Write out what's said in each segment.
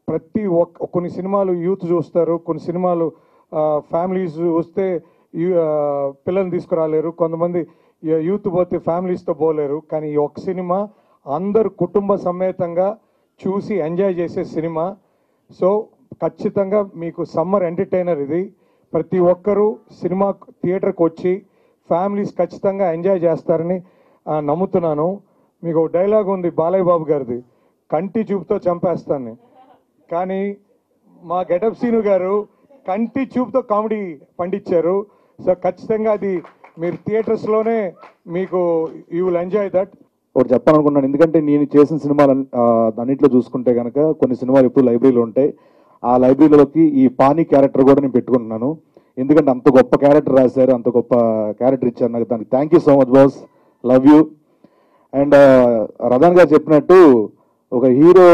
ప్రతి ఒక్క కొన్ని సినిమాలు యూత్ చూస్తారు, కొన్ని సినిమాలు ఫ్యామిలీస్ వస్తే పిల్లల్ని తీసుకురాలేరు, కొంతమంది యూత్ పోతే ఫ్యామిలీస్తో పోలేరు. కానీ ఈ ఒక్క సినిమా అందరు కుటుంబ సమేతంగా చూసి ఎంజాయ్ చేసే సినిమా. సో ఖచ్చితంగా మీకు సమ్మర్ ఎంటర్టైనర్ ఇది. ప్రతి ఒక్కరూ సినిమా థియేటర్కి వచ్చి ఫ్యామిలీస్ ఖచ్చితంగా ఎంజాయ్ చేస్తారని నమ్ముతున్నాను. మీకు ఒక డైలాగ్ ఉంది బాలయ్య బాబు గారిది, కంటి చూపుతో చంపేస్తాను. కానీ మా గెటప్ సీను గారు కంటి చూపుతో కామెడీ పండించారు. సో ఖచ్చితంగా అది మీరు థియేటర్స్లోనే మీకు యూ విల్ ఎంజాయ్ దట్. ఒకటి చెప్పాలనుకున్నాను, ఎందుకంటే నేను చేసిన సినిమాలు అన్నింటిలో చూసుకుంటే కనుక కొన్ని సినిమాలు ఎప్పుడు లైబ్రరీలో ఉంటాయి. ఆ లైబ్రరీలోకి ఈ పానీ క్యారెక్టర్ కూడా నేను పెట్టుకుంటున్నాను. ఎందుకంటే అంత గొప్ప క్యారెక్టర్ రాశారు, అంత గొప్ప క్యారెక్టర్ ఇచ్చారు నాకు. దానికి thank you so much boss, love you. And Radan గారు చెప్పినట్టు ఒక హీరో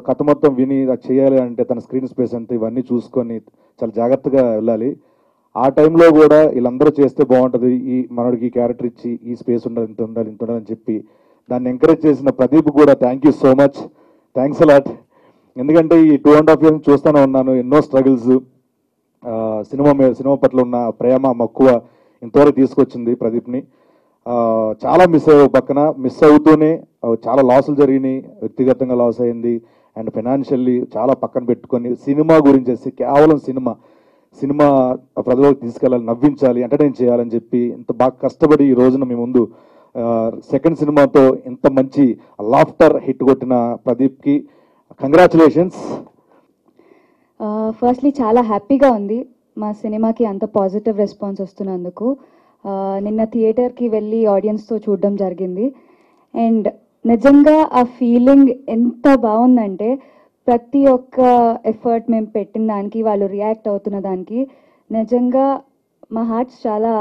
కథ మొత్తం విని అది చేయాలి అంటే తన స్క్రీన్ స్పేస్ అంతా ఇవన్నీ చూసుకొని చాలా జాగ్రత్తగా వెళ్ళాలి. ఆ టైంలో కూడా వీళ్ళందరూ చేస్తే బాగుంటుంది, ఈ మనోడికి ఈ క్యారెక్టర్ ఇచ్చి ఈ స్పేస్ ఉండాలి, ఇంత ఉండాలి, ఇంత ఉండాలని చెప్పి దాన్ని ఎంకరేజ్ చేసిన ప్రదీప్ కూడా thank you so much, thanks a lot. ఎందుకంటే ఈ 2.5 years చూస్తూనే ఉన్నాను, ఎన్నో స్ట్రగుల్స్, సినిమా పట్ల ఉన్న ప్రేమ మక్కువ ఇంతవరకు తీసుకొచ్చింది ప్రదీప్ని. చాలా పక్కన మిస్ అవుతూనే చాలా లాసులు జరిగినాయి, వ్యక్తిగతంగా లాస్ అయింది అండ్ ఫైనాన్షియల్లీ చాలా పక్కన పెట్టుకొని సినిమా గురించి కేవలం సినిమా ప్రజలకు తీసుకెళ్ళాలి, నవ్వించాలి, ఎంటర్టైన్ చేయాలని చెప్పి ఇంత బాగా కష్టపడి ఈ రోజున మీ ముందు సెకండ్ సినిమాతో ఇంత మంచి లాఫ్టర్ హిట్ కొట్టిన ప్రదీప్కి కంగ్రాచులేషన్స్. ఫస్ట్లీ చాలా హ్యాపీగా ఉంది మా సినిమాకి అంత పాజిటివ్ రెస్పాన్స్ వస్తున్నందుకు. నిన్న థియేటర్కి వెళ్ళి ఆడియన్స్తో చూడడం జరిగింది అండ్ నిజంగా ఆ ఫీలింగ్ ఎంత బాగుందంటే ప్రతి ఒక్క ఎఫర్ట్ మేము పెట్టిన దానికి వాళ్ళు రియాక్ట్ అవుతున్న దానికి నిజంగా మా హార్ట్స్ చాలా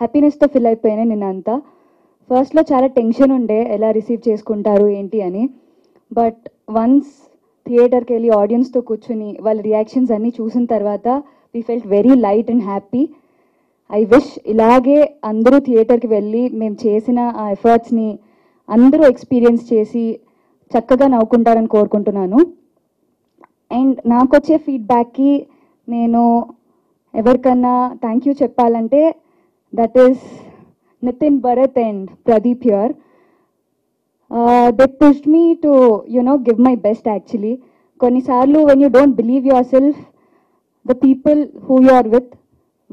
హ్యాపీనెస్తో ఫిల్ అయిపోయినాయి నిన్నంతా. ఫస్ట్లో చాలా టెన్షన్ ఉండే ఎలా రిసీవ్ చేసుకుంటారు ఏంటి అని, బట్ వన్స్ థియేటర్కి వెళ్ళి ఆడియన్స్తో కూర్చుని వాళ్ళ రియాక్షన్స్ అన్నీ చూసిన తర్వాత we felt very light and happy. I wish ఇలాగే అందరూ థియేటర్కి వెళ్ళి మేము చేసిన ఆ ఎఫర్ట్స్ని అందరూ ఎక్స్పీరియన్స్ చేసి చక్కగా నవ్వుకుంటారని కోరుకుంటున్నాను. అండ్ నాకు వచ్చే ఫీడ్బ్యాక్కి నేను ఎవరికన్నా థ్యాంక్ యూ చెప్పాలంటే that is Nitin, Bharat and Pradeep here. They pushed me to give my best actually. కొన్నిసార్లు when you don't believe yourself, the people who you are with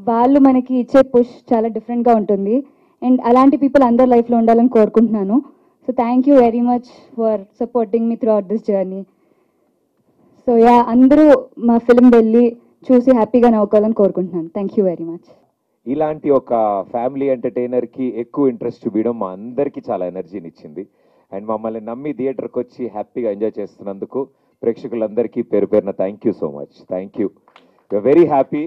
వాళ్ళు మనకి ఇచ్చే పుష్ చాలా డిఫరెంట్గా ఉంటుంది అండ్ అలాంటి పీపుల్ అందరి లైఫ్లో ఉండాలని కోరుకుంటున్నాను. So thank you very much for supporting me through out this journey. So అందరూ మా ఫిల్మ్ వెళ్ళి చూసి హ్యాపీగా నవ్వుకోవాలని కోరుకుంటున్నాను. Thank you very much. ఇలాంటి ఒక ఫ్యామిలీ ఎంటర్టైనర్కి ఎక్కువ ఇంట్రెస్ట్ చూపించడం మా అందరికీ చాలా ఎనర్జీని ఇచ్చింది అండ్ మమ్మల్ని నమ్మి థియేటర్కి వచ్చి హ్యాపీగా ఎంజాయ్ చేస్తున్నందుకు ప్రేక్షకులందరికీ పేరు పేరున thank you so much. Thank you, very happy.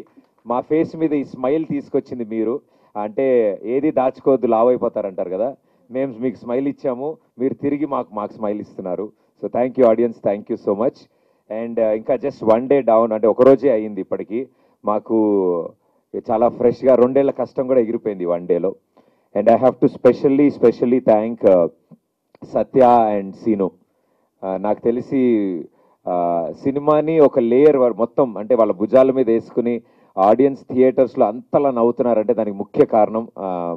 మా ఫేస్ మీద ఈ స్మైల్ తీసుకొచ్చింది మీరు. అంటే ఏది దాచుకోవద్దు లావ్ అయిపోతారంటారు కదా, మేము మీకు స్మైల్ ఇచ్చాము, మీరు తిరిగి మాకు స్మైల్ ఇస్తున్నారు. So thank you audience, thank you so much. And ఇంకా జస్ట్ 1 day డౌన్, అంటే ఒకరోజే అయ్యింది ఇప్పటికీ. మాకు చాలా ఫ్రెష్గా 2 ఏళ్ల కష్టం కూడా ఎగిరిపోయింది 1 dayలో. And I have to specially thank Satya and Seenu. నాకు తెలిసి సినిమాని ఒక లేయర్ మొత్తం అంటే వాళ్ళ భుజాల మీద వేసుకుని ఆడియన్స్ థియేటర్స్లో అంతలా నవ్వుతున్నారంటే దానికి ముఖ్య కారణం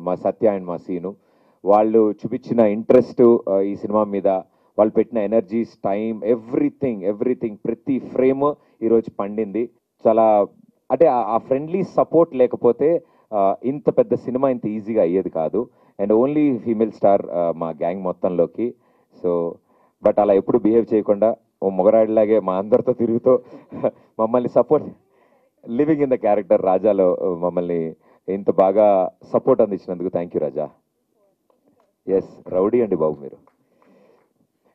మా సత్య అండ్ మా సీను. వాళ్ళు చూపించిన ఇంట్రెస్ట్ ఈ సినిమా మీద, వాళ్ళు పెట్టిన ఎనర్జీస్, టైం, ఎవ్రీథింగ్ ప్రతి ఫ్రేమ్ ఈరోజు పండింది. చాలా అంటే ఆ ఫ్రెండ్లీ సపోర్ట్ లేకపోతే ఇంత పెద్ద సినిమా ఇంత ఈజీగా అయ్యేది కాదు. అండ్ ఓన్లీ ఫీమేల్ స్టార్ మా గ్యాంగ్ మొత్తంలోకి. సో బట్ అలా ఎప్పుడు బిహేవ్ చేయకుండా ఓ మొగరాడిలాగే మా అందరితో తిరుగుతూ మమ్మల్ని support, living in the character రాజాలో మమ్మల్ని ఇంత బాగా సపోర్ట్ అందించినందుకు thank you Raja. Yes rowdy అండి బాబు మీరు.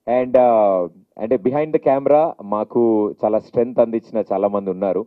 అండ్ అంటే బిహైండ్ ద కెమెరా మాకు చాలా స్ట్రెంగ్త్ అందించిన చాలా మంది ఉన్నారు.